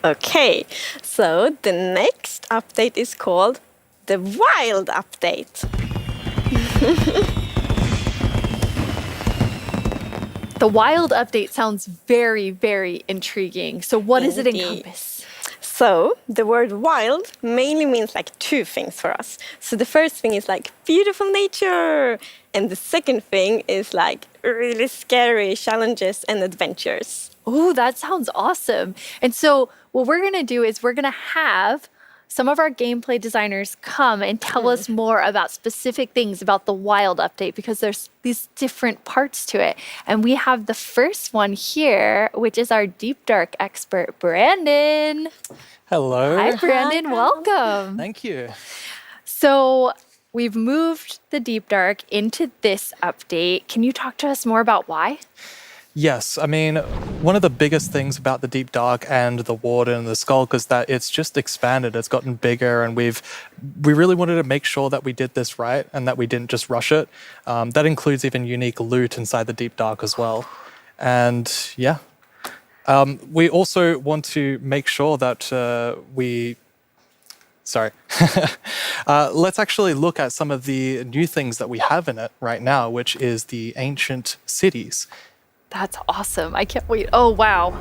Okay, so the next update is called the Wild Update. The Wild Update sounds very, very intriguing. So what does it Indeed. encompass? So the word wild mainly means like two things for us. So the first thing is like beautiful nature, and the second thing is like really scary challenges and adventures. Oh, that sounds awesome. And so what we're going to do is we're going to have some of our gameplay designers come and tell us more about specific things about the Wild Update, because there's these different parts to it. And we have the first one here, which is our Deep Dark expert, Brandon. Hello. Hi, Brandon. Welcome. Thank you. So we've moved the Deep Dark into this update. Can you talk to us more about why? Yes, I mean, one of the biggest things about the Deep Dark and the Warden and the Skulk is that it's just expanded. It's gotten bigger, and we really wanted to make sure that we did this right and that we didn't just rush it. That includes even unique loot inside the Deep Dark as well. And yeah, we also want to make sure that let's actually look at some of the new things that we have in it right now, which is the ancient cities. That's awesome. I can't wait. Oh, wow.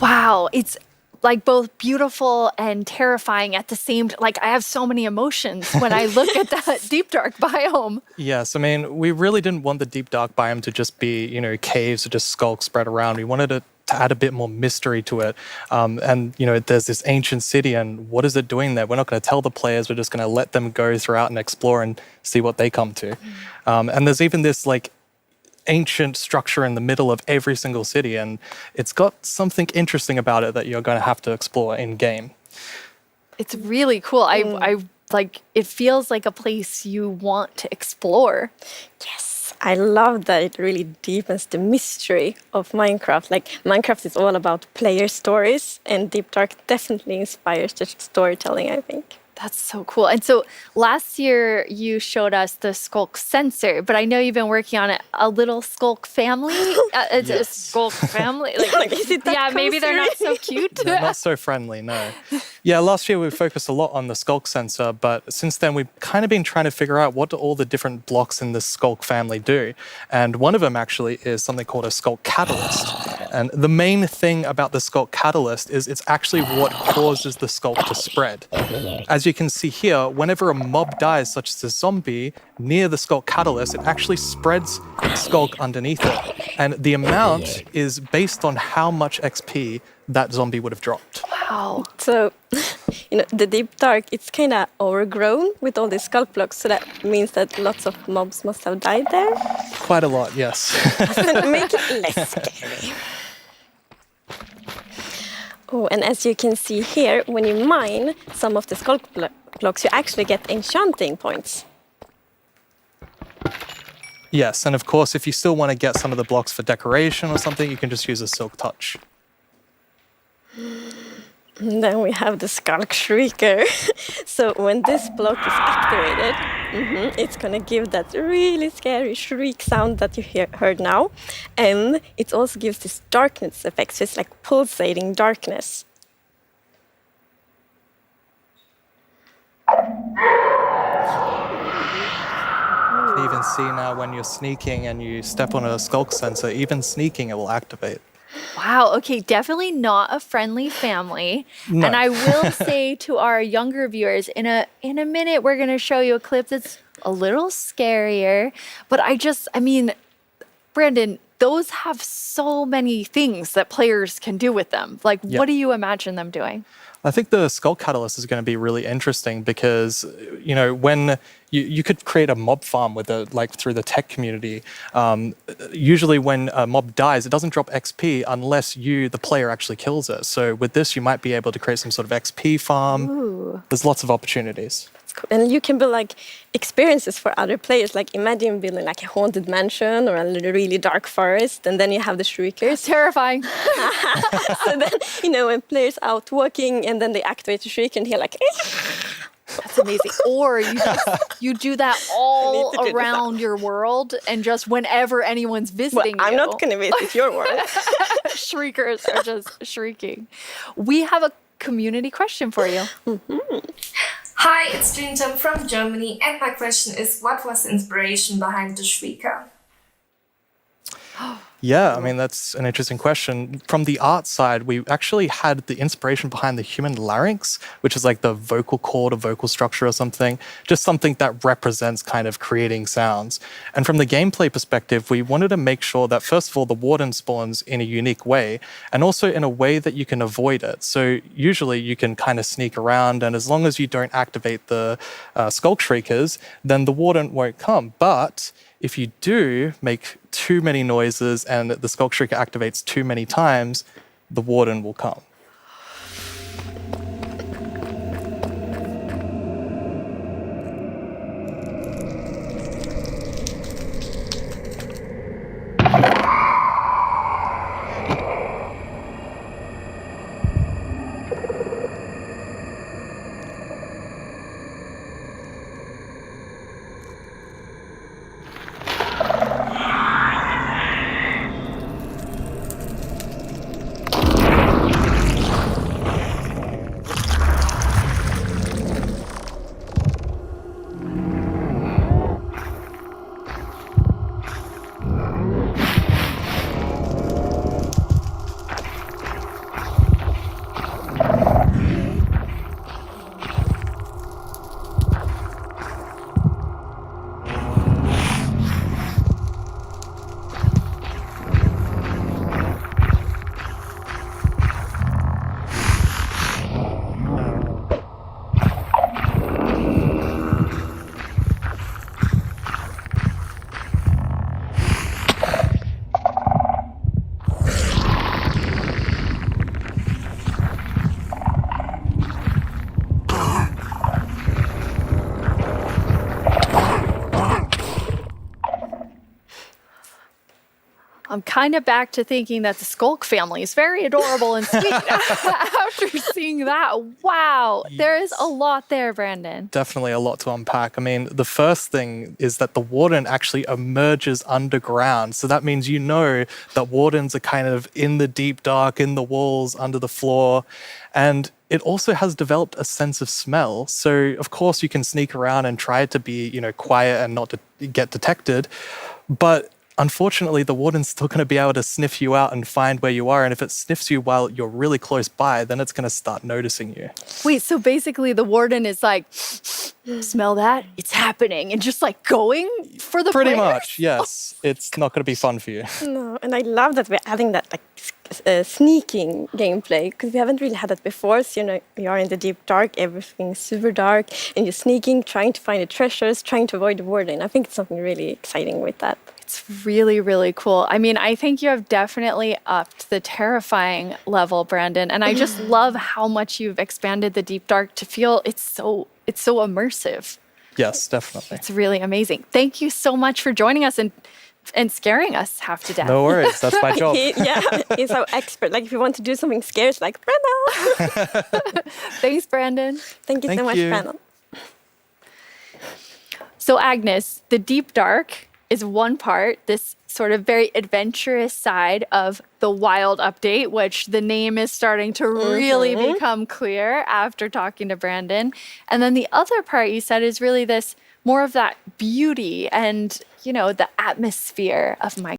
Wow, it's like both beautiful and terrifying at the same time. Like I have so many emotions when I look at that Deep Dark biome. Yes, I mean, we really didn't want the Deep Dark biome to just be, caves or just skulks spread around. We wanted it to add a bit more mystery to it. And there's this ancient city, and what is it doing there? We're not going to tell the players. We're just going to let them go throughout and explore and see what they come to. And there's even this like ancient structure in the middle of every single city, and it's got something interesting about it that you're going to have to explore in game. It's really cool. I like, it feels like a place you want to explore. Yes, I love that it really deepens the mystery of Minecraft. Like Minecraft is all about player stories, and Deep Dark definitely inspires the storytelling, I think. That's so cool. And so last year you showed us the skulk sensor, but I know you've been working on it, a little skulk family. It's a skulk family. Like, Is it that yeah, maybe they're not so cute. They're not so friendly, no. Yeah, last year we focused a lot on the skulk sensor, but since then we've kind of been trying to figure out what do all the different blocks in the skulk family do. And one of them actually is something called a skulk catalyst. And the main thing about the skulk catalyst is it's actually what causes the skulk to spread. As you can see here, whenever a mob dies, such as a zombie, near the skulk catalyst, it actually spreads skulk underneath it. And the amount is based on how much XP that zombie would have dropped. Wow. So, the Deep Dark, it's kind of overgrown with all these skulk blocks, so that means that lots of mobs must have died there. Quite a lot, yes. Doesn't make it less scary. Oh, and as you can see here, when you mine some of the skulk blocks, you actually get enchanting points. Yes, and of course, if you still want to get some of the blocks for decoration or something, you can just use a silk touch. And then we have the Skulk Shrieker. So when this block is activated, it's gonna give that really scary shriek sound that you heard now. And it also gives this darkness effect, so it's like pulsating darkness. You can even see now when you're sneaking and you step on a skulk sensor, even sneaking it will activate. Wow. Okay. Definitely not a friendly family. No. And I will say to our younger viewers, in a minute, we're going to show you a clip that's a little scarier. But I mean, Brandon, those have so many things that players can do with them. Like, Yeah. what do you imagine them doing? I think the Skull Catalyst is going to be really interesting because, when you could create a mob farm with through the tech community. Usually when a mob dies, it doesn't drop XP unless you, the player, actually kills it. So with this, you might be able to create some sort of XP farm. Ooh. There's lots of opportunities. Cool. And you can build like experiences for other players. Like imagine building like a haunted mansion or a really dark forest, and then you have the shriekers. Terrifying. So then, when players out walking and then they activate the shriek and hear like, That's amazing. Or you do that all to do this around your world, and just whenever anyone's well, visiting I'm you, not going to visit your world. shriekers are just shrieking. We have a community question for you. Hi, it's Jinjam from Germany, and my question is, what was the inspiration behind the Shrieker? Yeah, I mean, that's an interesting question. From the art side, we actually had the inspiration behind the human larynx, which is like the vocal cord or vocal structure or something, just something that represents kind of creating sounds. And from the gameplay perspective, we wanted to make sure that, first of all, the Warden spawns in a unique way, and also in a way that you can avoid it. So usually you can kind of sneak around, and as long as you don't activate the skulk shriekers, then the Warden won't come. But if you do make too many noises and the skulk shrieker activates too many times, the Warden will come. I'm kind of back to thinking that the Skulk family is very adorable and sweet after seeing that. Wow. There is a lot there, Brandon. Definitely a lot to unpack. I mean, the first thing is that the Warden actually emerges underground. So that means that Wardens are kind of in the deep dark, in the walls, under the floor. And it also has developed a sense of smell. So, of course, you can sneak around and try to be, quiet and not to get detected. But unfortunately, the Warden's still going to be able to sniff you out and find where you are. And if it sniffs you while you're really close by, then it's going to start noticing you. Wait, so basically the Warden is like, smell that? It's happening. And just like going for the Pretty players? much, yes. It's not going to be fun for you. No, and I love that we're adding that sneaking gameplay, because we haven't really had that before. So, you are in the deep dark, everything's super dark, and you're sneaking, trying to find the treasures, trying to avoid the Warden. I think it's something really exciting with that. It's really, really cool. I mean, I think you have definitely upped the terrifying level, Brandon. And I just love how much you've expanded the deep dark to feel it's so immersive. Yes, definitely. It's really amazing. Thank you so much for joining us and scaring us half to death. No worries. That's my job. He's our expert. Like, if you want to do something scary, it's like, Brandon. Thanks, Brandon. Thank you so much, Brandon. So, Agnes, the deep dark is one part, this sort of very adventurous side of the Wild update, which the name is starting to really become clear after talking to Brandon. And then the other part you said is really this more of that beauty and, the atmosphere of my